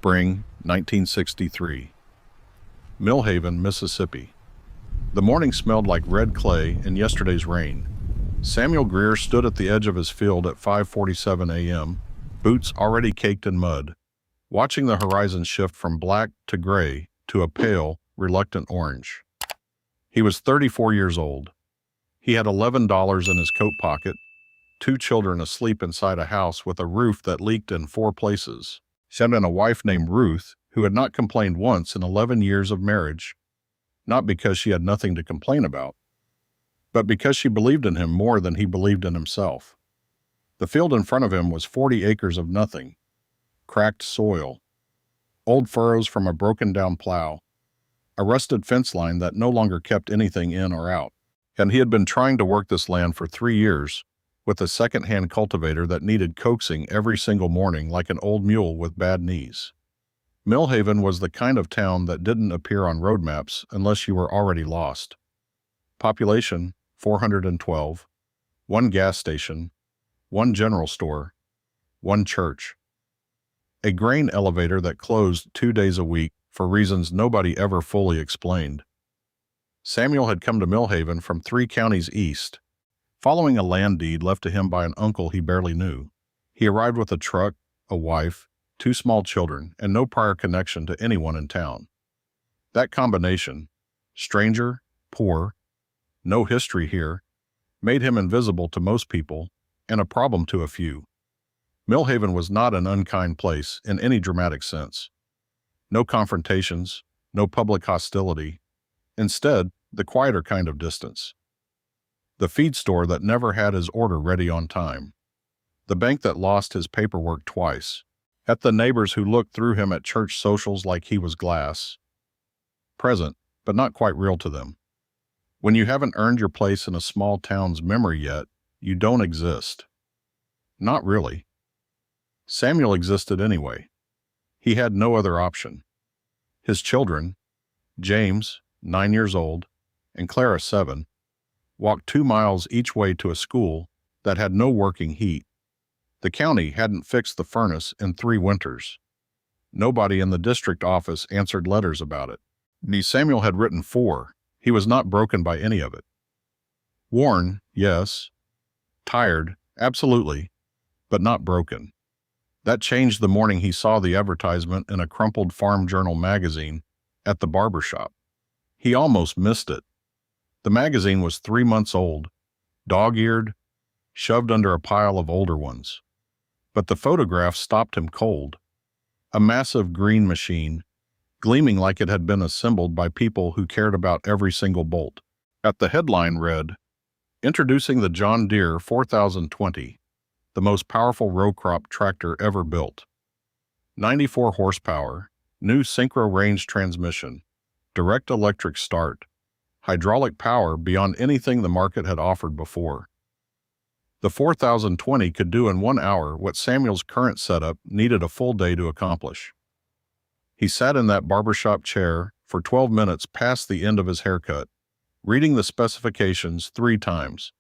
Spring, 1963. Millhaven, Mississippi. The morning smelled like red clay and yesterday's rain. Samuel Greer stood at the edge of his field at 5:47 a.m., boots already caked in mud, watching the horizon shift from black to gray to a pale, reluctant orange. He was 34 years old. He had $11 in his coat pocket, 2 children asleep inside a house with a roof that leaked in 4 places, and a wife named Ruth who had not complained once in 11 years of marriage, not because she had nothing to complain about, but because she believed in him more than he believed in himself. The field in front of him was 40 acres of nothing, cracked soil, old furrows from a broken-down plow, a rusted fence line that no longer kept anything in or out, and he had been trying to work this land for 3 years with a second-hand cultivator that needed coaxing every single morning like an old mule with bad knees. Millhaven was the kind of town that didn't appear on road maps unless you were already lost. Population, 412, 1 gas station, 1 general store, 1 church. A grain elevator that closed 2 days a week for reasons nobody ever fully explained. Samuel had come to Millhaven from 3 counties east, following a land deed left to him by an uncle he barely knew. He arrived with a truck, a wife, 2 small children, and no prior connection to anyone in town. That combination, stranger, poor, no history here, made him invisible to most people and a problem to a few. Millhaven was not an unkind place in any dramatic sense. No confrontations, no public hostility. Instead, the quieter kind of distance. The feed store that never had his order ready on time. The bank that lost his paperwork twice. At the neighbors who looked through him at church socials like he was glass. Present, but not quite real to them. When you haven't earned your place in a small town's memory yet, you don't exist. Not really. Samuel existed anyway. He had no other option. His children, James, 9 years old, and Clara, 7, walked 2 miles each way to a school that had no working heat. The county hadn't fixed the furnace in 3 winters. Nobody in the district office answered letters about it. Samuel had written 4. He was not broken by any of it. Worn, yes. Tired, absolutely, but not broken. That changed the morning he saw the advertisement in a crumpled Farm Journal magazine at the barber shop. He almost missed it. The magazine was 3 months old, dog-eared, shoved under a pile of older ones. But the photograph stopped him cold. A massive green machine, gleaming like it had been assembled by people who cared about every single bolt. At the headline read, "Introducing the John Deere 4020, the most powerful row crop tractor ever built. 94 horsepower, new synchro-range transmission, direct electric start, hydraulic power beyond anything the market had offered before." The 4020 could do in 1 hour what Samuel's current setup needed a full day to accomplish. He sat in that barbershop chair for 12 minutes past the end of his haircut, reading the specifications 3 times.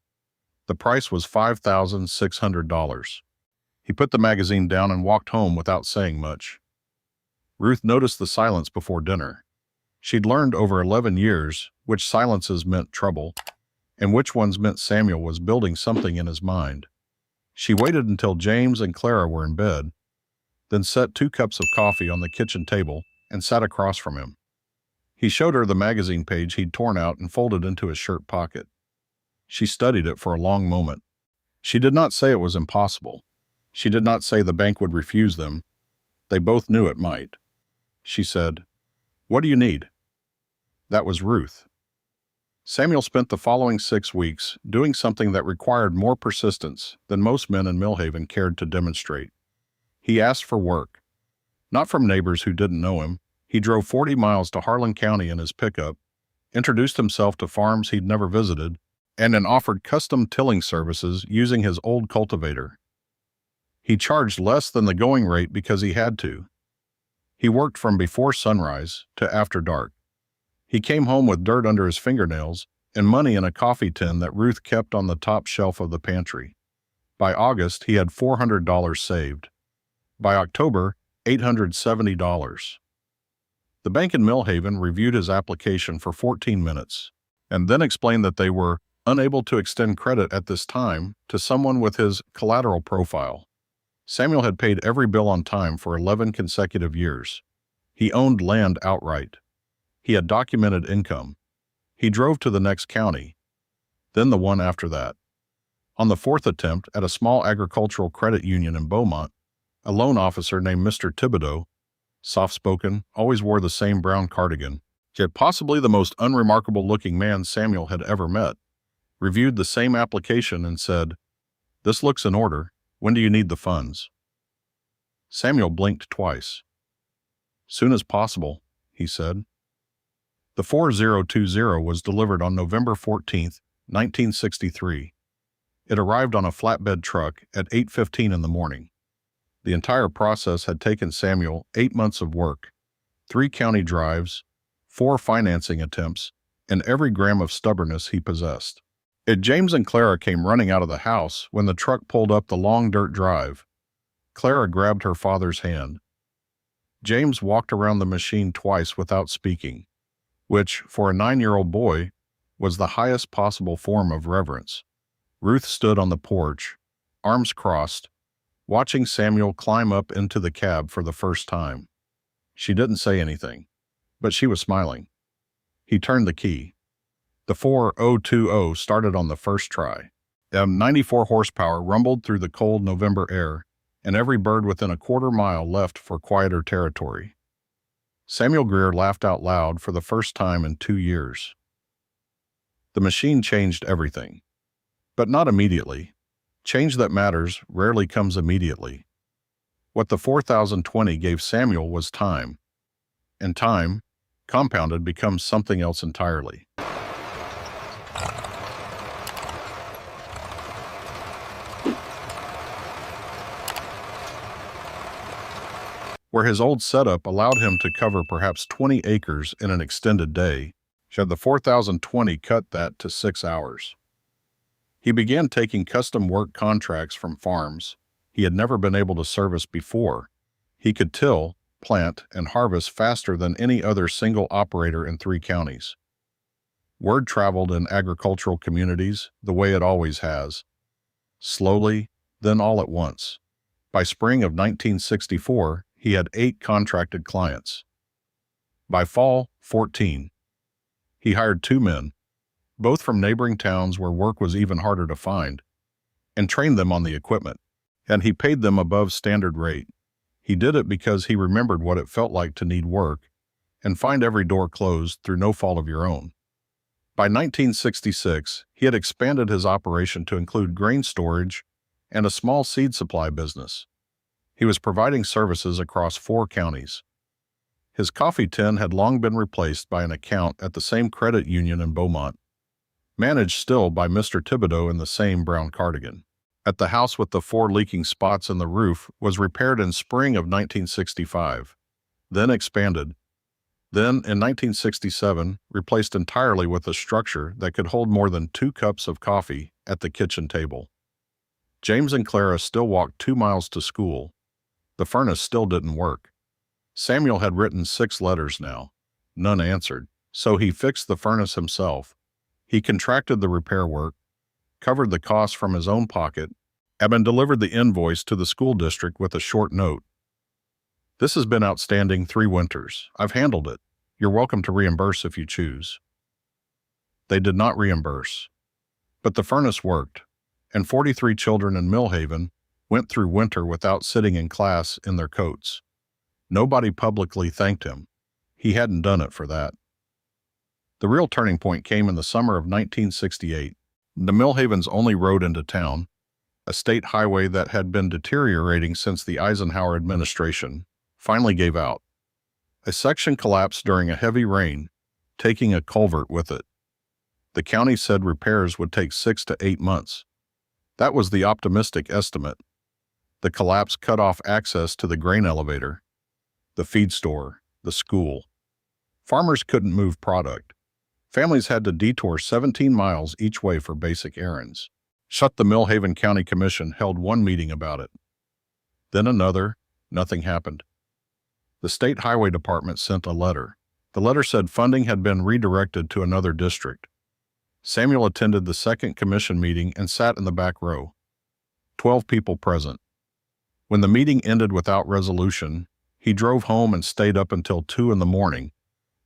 The price was $5,600. He put the magazine down and walked home without saying much. Ruth noticed the silence before dinner. She'd learned over 11 years which silences meant trouble, and which ones meant Samuel was building something in his mind. She waited until James and Clara were in bed, then set 2 cups of coffee on the kitchen table and sat across from him. He showed her the magazine page he'd torn out and folded into his shirt pocket. She studied it for a long moment. She did not say it was impossible. She did not say the bank would refuse them. They both knew it might. She said, "What do you need?" That was Ruth. Samuel spent the following 6 weeks doing something that required more persistence than most men in Millhaven cared to demonstrate. He asked for work. Not from neighbors who didn't know him. He drove 40 miles to Harlan County in his pickup, introduced himself to farms he'd never visited, and then offered custom tilling services using his old cultivator. He charged less than the going rate because he had to. He worked from before sunrise to after dark. He came home with dirt under his fingernails and money in a coffee tin that Ruth kept on the top shelf of the pantry. By August, he had $400 saved. By October, $870. The bank in Millhaven reviewed his application for 14 minutes and then explained that they were unable to extend credit at this time to someone with his collateral profile. Samuel had paid every bill on time for 11 consecutive years. He owned land outright. He had documented income. He drove to the next county, then the one after that. On the fourth attempt at a small agricultural credit union in Beaumont, a loan officer named Mr. Thibodeau, soft-spoken, always wore the same brown cardigan, yet possibly the most unremarkable-looking man Samuel had ever met, reviewed the same application and said, "This looks in order. When do you need the funds?" Samuel blinked twice. "Soon as possible," he said. The 4020 was delivered on November 14, 1963. It arrived on a flatbed truck at 8:15 in the morning. The entire process had taken Samuel 8 months of work, 3 county drives, 4 financing attempts, and every gram of stubbornness he possessed. James and Clara came running out of the house when the truck pulled up the long dirt drive. Clara grabbed her father's hand. James walked around the machine twice without speaking, which, for a 9-year-old boy, was the highest possible form of reverence. Ruth stood on the porch, arms crossed, watching Samuel climb up into the cab for the first time. She didn't say anything, but she was smiling. He turned the key. The 4020 started on the first try. 94 horsepower rumbled through the cold November air, and every bird within a quarter mile left for quieter territory. Samuel Greer laughed out loud for the first time in 2 years. The machine changed everything, but not immediately. Change that matters rarely comes immediately. What the 4020 gave Samuel was time, and time, compounded, becomes something else entirely. Where his old setup allowed him to cover perhaps 20 acres in an extended day, the 4020 cut that to 6 hours. He began taking custom work contracts from farms he had never been able to service before. He could till, plant, and harvest faster than any other single operator in 3 counties. Word traveled in agricultural communities the way it always has. Slowly, then all at once. By spring of 1964, he had 8 contracted clients. By fall, 14. He hired 2 men, both from neighboring towns where work was even harder to find, and trained them on the equipment. And he paid them above standard rate. He did it because he remembered what it felt like to need work and find every door closed through no fault of your own. By 1966, he had expanded his operation to include grain storage and a small seed supply business. He was providing services across 4 counties. His coffee tin had long been replaced by an account at the same credit union in Beaumont, managed still by Mr. Thibodeau in the same brown cardigan. At the house with the 4 leaking spots in the roof was repaired in spring of 1965, then expanded, then in 1967 replaced entirely with a structure that could hold more than 2 cups of coffee at the kitchen table. James and Clara still walked 2 miles to school. The furnace still didn't work. Samuel had written 6 letters now. None answered, so he fixed the furnace himself. He contracted the repair work, covered the cost from his own pocket, and delivered the invoice to the school district with a short note. "This has been outstanding 3 winters. I've handled it. You're welcome to reimburse if you choose." They did not reimburse. But the furnace worked, and 43 children in Millhaven went through winter without sitting in class in their coats. Nobody publicly thanked him. He hadn't done it for that. The real turning point came in the summer of 1968. The Millhaven's only road into town, a state highway that had been deteriorating since the Eisenhower administration, finally gave out. A section collapsed during a heavy rain, taking a culvert with it. The county said repairs would take 6 to 8 months. That was the optimistic estimate. The collapse cut off access to the grain elevator, the feed store, the school. Farmers couldn't move product. Families had to detour 17 miles each way for basic errands. The Millhaven County Commission held one meeting about it. Then another. Nothing happened. The state highway department sent a letter. The letter said funding had been redirected to another district. Samuel attended the second commission meeting and sat in the back row. 12 people present. When the meeting ended without resolution, he drove home and stayed up until 2 in the morning,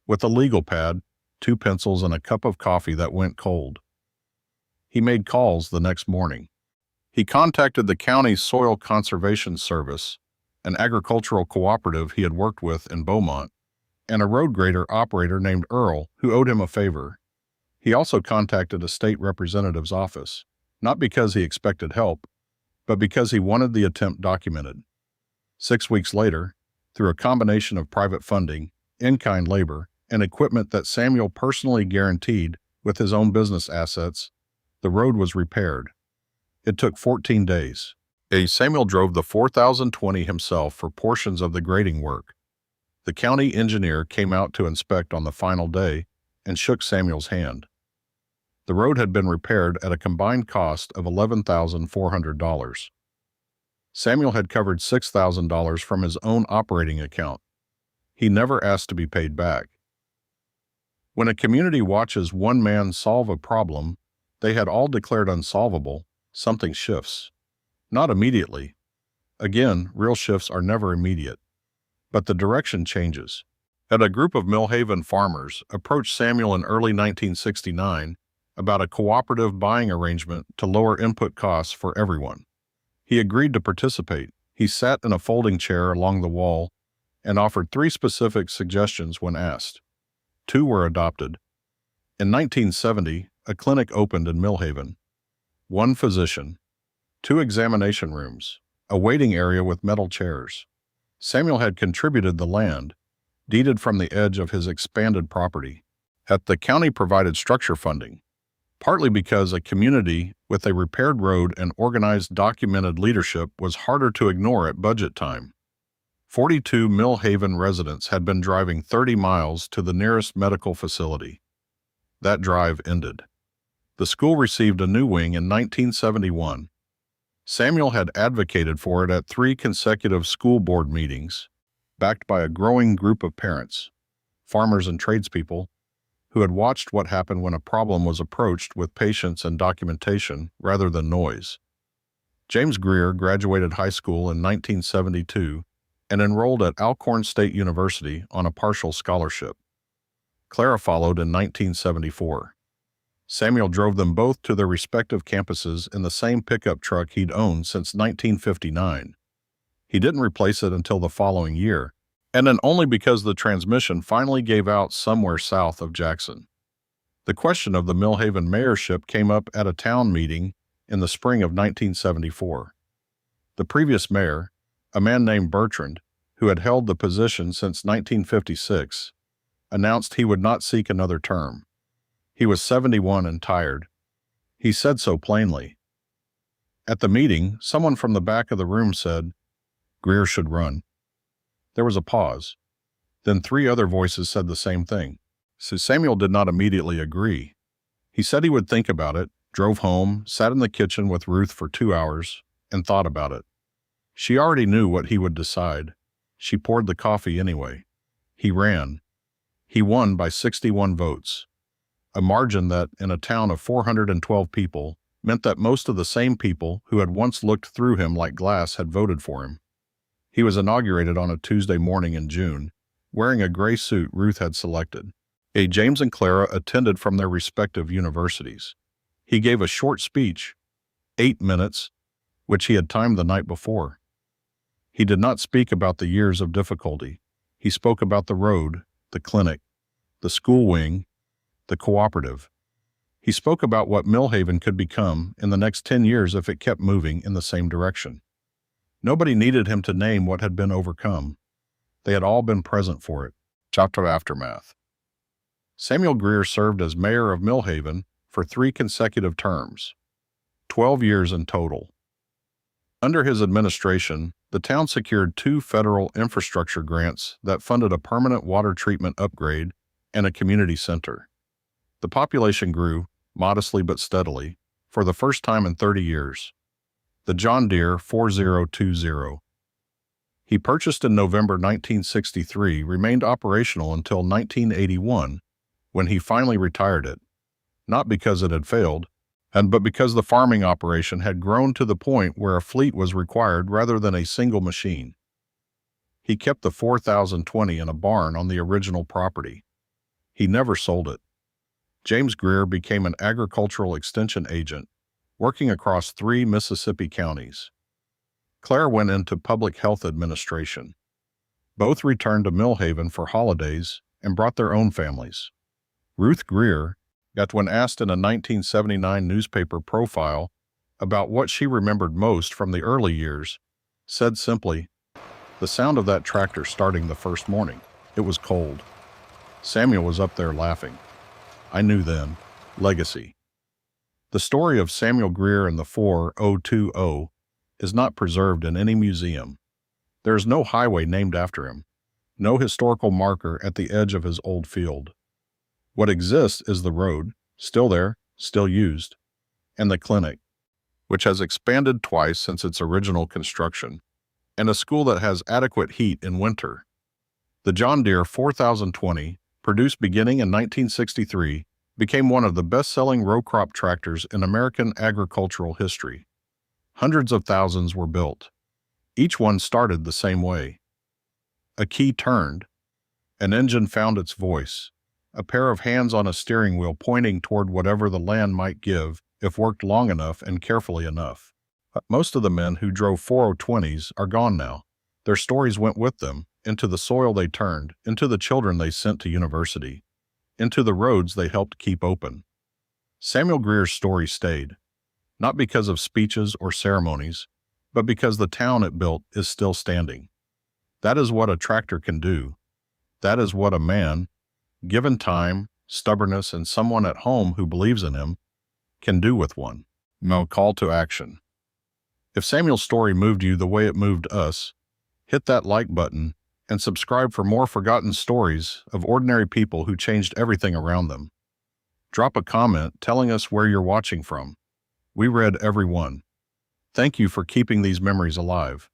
with a legal pad, 2 pencils, and a cup of coffee that went cold. He made calls the next morning. He contacted the county's Soil Conservation Service, an agricultural cooperative he had worked with in Beaumont, and a road grader operator named Earl who owed him a favor. He also contacted a state representative's office, not because he expected help, but because he wanted the attempt documented. 6 weeks later, through a combination of private funding, in-kind labor, and equipment that Samuel personally guaranteed with his own business assets, the road was repaired. It took 14 days. Samuel drove the 4020 himself for portions of the grading work. The county engineer came out to inspect on the final day and shook Samuel's hand. The road had been repaired at a combined cost of $11,400. Samuel had covered $6,000 from his own operating account. He never asked to be paid back. When a community watches one man solve a problem they had all declared unsolvable, something shifts. Not immediately. Again, real shifts are never immediate. But the direction changes. A group of Millhaven farmers approached Samuel in early 1969 about a cooperative buying arrangement to lower input costs for everyone. He agreed to participate. He sat in a folding chair along the wall and offered 3 specific suggestions when asked. 2 were adopted. In 1970, a clinic opened in Millhaven. 1 physician, 2 examination rooms, a waiting area with metal chairs. Samuel had contributed the land, deeded from the edge of his expanded property. The county provided structure funding, partly because a community with a repaired road and organized documented leadership was harder to ignore at budget time. 42 Millhaven residents had been driving 30 miles to the nearest medical facility. That drive ended. The school received a new wing in 1971. Samuel had advocated for it at 3 consecutive school board meetings, backed by a growing group of parents, farmers and tradespeople, who had watched what happened when a problem was approached with patience and documentation rather than noise. James Greer graduated high school in 1972 and enrolled at Alcorn State University on a partial scholarship. Clara followed in 1974. Samuel drove them both to their respective campuses in the same pickup truck he'd owned since 1959. He didn't replace it until the following year, and then only because the transmission finally gave out somewhere south of Jackson. The question of the Millhaven mayorship came up at a town meeting in the spring of 1974. The previous mayor, a man named Bertrand, who had held the position since 1956, announced he would not seek another term. He was 71 and tired. He said so plainly. At the meeting, someone from the back of the room said, "Greer should run." There was a pause. Then 3 other voices said the same thing. So Samuel did not immediately agree. He said he would think about it, drove home, sat in the kitchen with Ruth for 2 hours, and thought about it. She already knew what he would decide. She poured the coffee anyway. He ran. He won by 61 votes. A margin that, in a town of 412 people, meant that most of the same people who had once looked through him like glass had voted for him. He was inaugurated on a Tuesday morning in June, wearing a gray suit Ruth had selected. James and Clara attended from their respective universities. He gave a short speech, 8 minutes, which he had timed the night before. He did not speak about the years of difficulty. He spoke about the road, the clinic, the school wing, the cooperative. He spoke about what Millhaven could become in the next 10 years if it kept moving in the same direction. Nobody needed him to name what had been overcome. They had all been present for it. Chapter Aftermath. Samuel Greer served as mayor of Millhaven for 3 consecutive terms, 12 years in total. Under his administration, the town secured 2 federal infrastructure grants that funded a permanent water treatment upgrade and a community center. The population grew, modestly but steadily, for the first time in 30 years. The John Deere 4020. He purchased in November 1963, remained operational until 1981, when he finally retired it, not because it had failed, but because the farming operation had grown to the point where a fleet was required rather than a single machine. He kept the 4020 in a barn on the original property. He never sold it. James Greer became an agricultural extension agent, working across 3 Mississippi counties. Claire went into public health administration. Both returned to Millhaven for holidays and brought their own families. Ruth Greer, when asked in a 1979 newspaper profile about what she remembered most from the early years, said simply, "The sound of that tractor starting the first morning. It was cold. Samuel was up there laughing. I knew then. Legacy." The story of Samuel Greer and the 4020 is not preserved in any museum. There is no highway named after him, no historical marker at the edge of his old field. What exists is the road, still there, still used, and the clinic, which has expanded twice since its original construction, and a school that has adequate heat in winter. The John Deere 4020, produced beginning in 1963, became one of the best-selling row crop tractors in American agricultural history. Hundreds of thousands were built. Each one started the same way. A key turned. An engine found its voice. A pair of hands on a steering wheel pointing toward whatever the land might give if worked long enough and carefully enough. Most of the men who drove 4020s are gone now. Their stories went with them, into the soil they turned, into the children they sent to university, into the roads they helped keep open. Samuel Greer's story stayed, not because of speeches or ceremonies, but because the town it built is still standing. That is what a tractor can do. That is what a man, given time, stubbornness, and someone at home who believes in him, can do with one. No call to action. If Samuel's story moved you the way it moved us, hit that like button and subscribe for more forgotten stories of ordinary people who changed everything around them. Drop a comment telling us where you're watching from. We read every one. Thank you for keeping these memories alive.